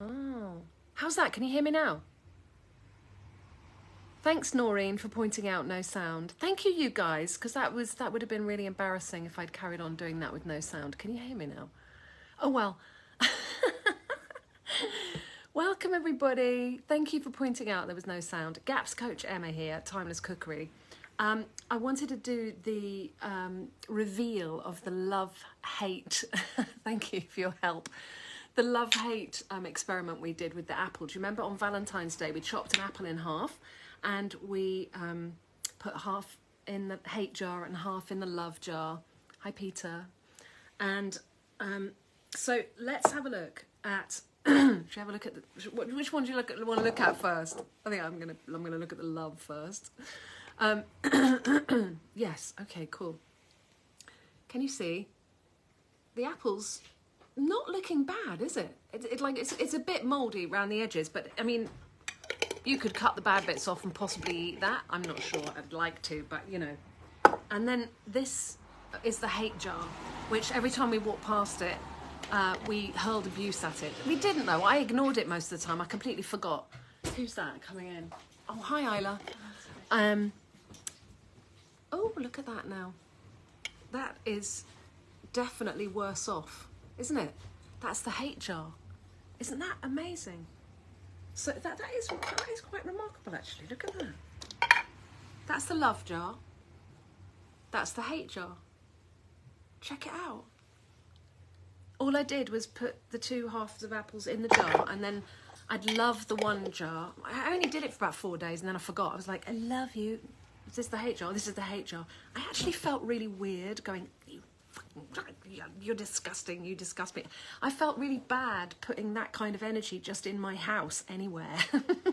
Oh, how's that? Can you hear me now? Thanks, Noreen, for pointing out no sound. Thank you, you guys, because that would have been really embarrassing if I'd carried on doing that with no sound. Can you hear me now? Oh, well. Welcome, everybody. Thank you for pointing out there was no sound. Gaps Coach Emma here, Timeless Cookery. I wanted to do the reveal of the love-hate. Thank you for your help. The love-hate experiment we did with the apple. Do you remember on Valentine's Day we chopped an apple in half and we put half in the hate jar and half in the love jar. Hi, Peter. And so let's have a look at. Should you have a look at which one do you want to look at first? I think I'm gonna look at the love first. Yes. Okay. Cool. Can you see the apples? Not looking bad, is it? It's a bit mouldy around the edges, but I mean, you could cut the bad bits off and possibly eat that. I'm not sure. I'd like to, but you know. And then this is the hate jar, which every time we walk past it, we hurled abuse at it. We didn't though. I ignored it most of the time. I completely forgot. Who's that coming in? Oh, hi, Isla. Oh, look at that now. That is definitely worse off, isn't it? That's the hate jar. Isn't that amazing? So that is quite remarkable, actually. Look at that. That's the love jar. That's the hate jar. Check it out. All I did was put the two halves of apples in the jar, and then I'd love the one jar. I only did it for about 4 days, and then I forgot. I was like, I love you. Is this the hate jar? This is the hate jar. I actually felt really weird going, you're disgusting, you disgust me. I felt really bad putting that kind of energy just in my house anywhere.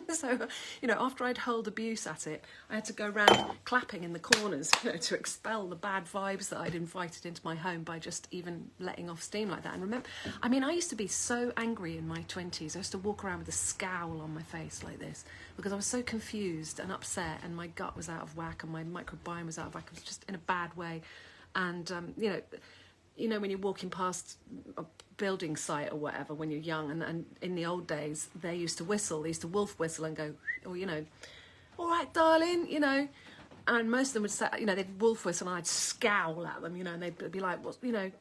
So, you know, after I'd hurled abuse at it, I had to go around clapping in the corners, you know, to expel the bad vibes that I'd invited into my home by just even letting off steam like that. And remember, I mean, I used to be so angry in my 20s. I used to walk around with a scowl on my face like this because I was so confused and upset, and my gut was out of whack and my microbiome was out of whack. I was just in a bad way. And, you know, when you're walking past a building site or whatever when you're young, and in the old days, they used to whistle, they used to wolf whistle and go, or, you know, all right, darling, you know, and most of them would say, you know, they'd wolf whistle and I'd scowl at them, you know, and they'd be like, well, you know,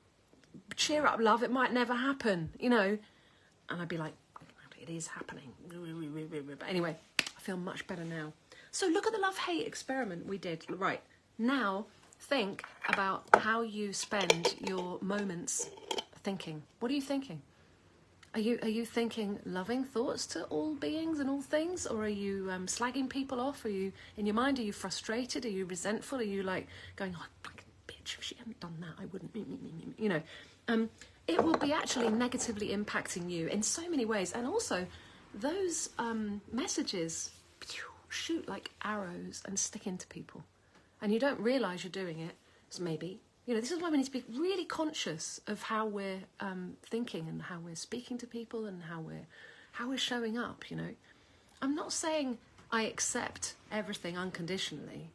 cheer up, love, it might never happen, you know, and I'd be like, it is happening. But anyway, I feel much better now. So look at the love-hate experiment we did. Right, now think about how you spend your moments thinking. What are you thinking? Are you thinking loving thoughts to all beings and all things, or are you slagging people off? Are you, in your mind, are you frustrated? Are you resentful? Are you like going, oh, fucking bitch, if she hadn't done that, I wouldn't, you know. It will be actually negatively impacting you in so many ways. And also, those messages shoot like arrows and stick into people. And you don't realise you're doing it, so maybe. You know, this is why we need to be really conscious of how we're thinking and how we're speaking to people and how we're showing up, you know. I'm not saying I accept everything unconditionally.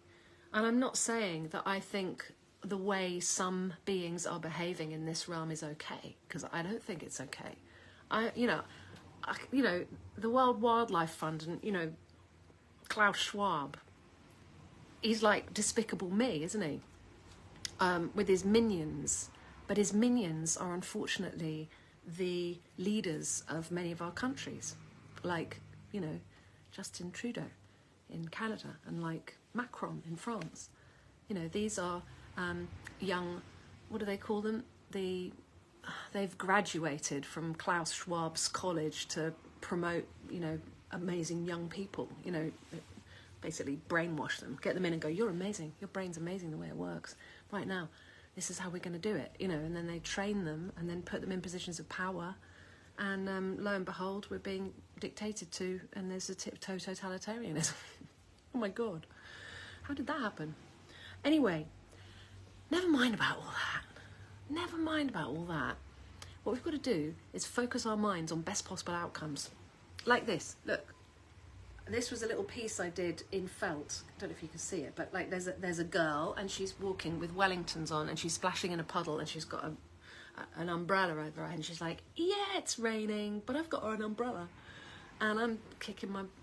And I'm not saying that I think the way some beings are behaving in this realm is okay, because I don't think it's okay. You know, the World Wildlife Fund and, you know, Klaus Schwab, he's like Despicable Me, isn't he? With his minions. But his minions are unfortunately the leaders of many of our countries. Like, you know, Justin Trudeau in Canada and like Macron in France. You know, these are young, what do they call them? They've graduated from Klaus Schwab's college to promote, you know, amazing young people, you know, basically brainwash them, get them in and go, you're amazing, your brain's amazing the way it works. Right now, this is how we're going to do it, you know, and then they train them and then put them in positions of power, and lo and behold, we're being dictated to, and there's a tiptoe totalitarianism. Oh my God, how did that happen? Anyway, never mind about all that. Never mind about all that. What we've got to do is focus our minds on best possible outcomes. Like this, look. This was a little piece I did in felt. I don't know if you can see it, but like there's a girl and she's walking with Wellingtons on and she's splashing in a puddle and she's got an umbrella over her head, and she's like, yeah, it's raining, but I've got an umbrella. And I'm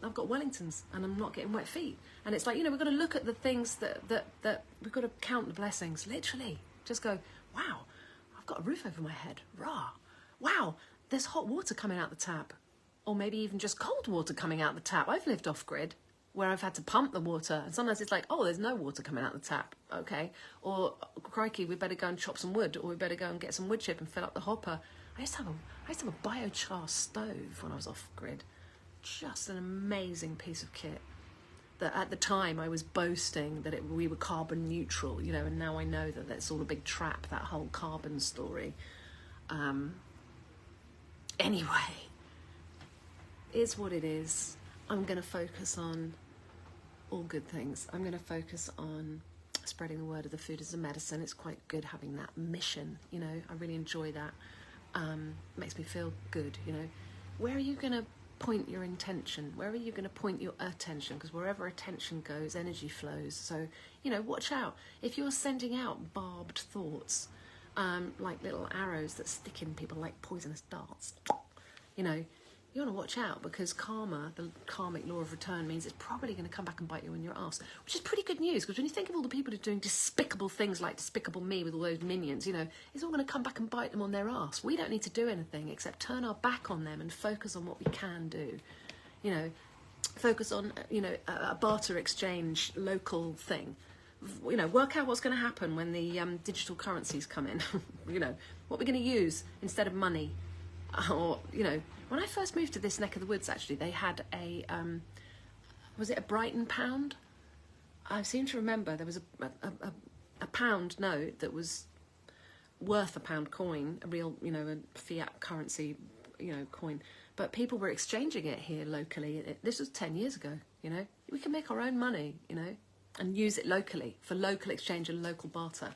I've got Wellingtons, and I'm not getting wet feet. And it's like, you know, we've got to look at the things that we've got to count the blessings, literally. Just go, wow, I've got a roof over my head, rah. Wow, there's hot water coming out the tap. Or maybe even just cold water coming out the tap. I've lived off-grid, where I've had to pump the water, and sometimes it's like, oh, there's no water coming out the tap, okay. Or, crikey, we better go and chop some wood, or we better go and get some wood chip and fill up the hopper. I used to have a biochar stove when I was off-grid. Just an amazing piece of kit that at the time I was boasting that we were carbon neutral, you know, and now I know that that's all a big trap, that whole carbon story. Anyway, it's what it is. I'm going to focus on all good things. I'm going to focus on spreading the word of the food as a medicine. It's quite good having that mission, you know. I really enjoy that. Makes me feel good, you know. Where are you going to point your intention? Where are you going to point your attention? Because wherever attention goes, energy flows. So, you know, watch out. If you're sending out barbed thoughts, like little arrows that stick in people like poisonous darts, you know, you want to watch out, because karma, the karmic law of return, means it's probably going to come back and bite you in your arse, which is pretty good news, because when you think of all the people who are doing despicable things like Despicable Me with all those minions, you know, it's all going to come back and bite them on their arse. We don't need to do anything except turn our back on them and focus on what we can do. You know, focus on, you know, a barter exchange local thing. You know, work out what's going to happen when the digital currencies come in. You know, what we're going to use instead of money. Or, you know, when I first moved to this neck of the woods, actually, they had a, was it a Brighton pound? I seem to remember there was a pound note that was worth a pound coin, a real, you know, a fiat currency, you know, coin. But people were exchanging it here locally. This was 10 years ago, you know. We can make our own money, you know, and use it locally for local exchange and local barter.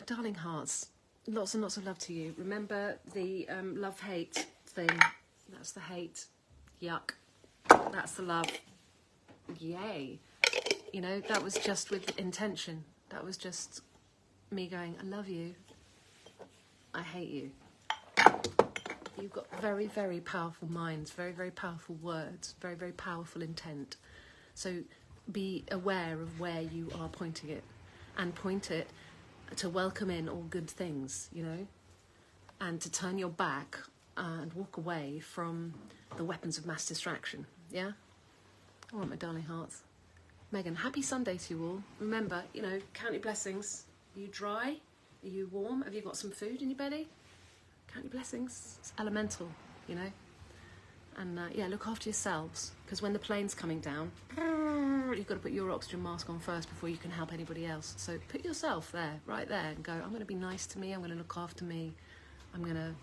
Darling hearts. Lots and lots of love to you. Remember the love-hate thing. That's the hate. Yuck. That's the love. Yay. You know, that was just with intention. That was just me going, I love you. I hate you. You've got very, very powerful minds, very, very powerful words, very, very powerful intent. So be aware of where you are pointing it, and point it to welcome in all good things, you know, and to turn your back and walk away from the weapons of mass distraction, yeah? All right, my darling hearts. Megan, happy Sunday to you all. Remember, you know, count your blessings. Are you dry? Are you warm? Have you got some food in your belly? Count your blessings. It's elemental, you know? And, yeah, look after yourselves, because when the plane's coming down, you've got to put your oxygen mask on first before you can help anybody else. So put yourself there, right there, and go, I'm going to be nice to me, I'm going to look after me, I'm going to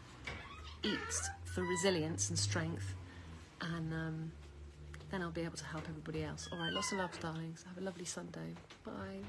eat for resilience and strength, and then I'll be able to help everybody else. All right, lots of love, darlings. Have a lovely Sunday. Bye.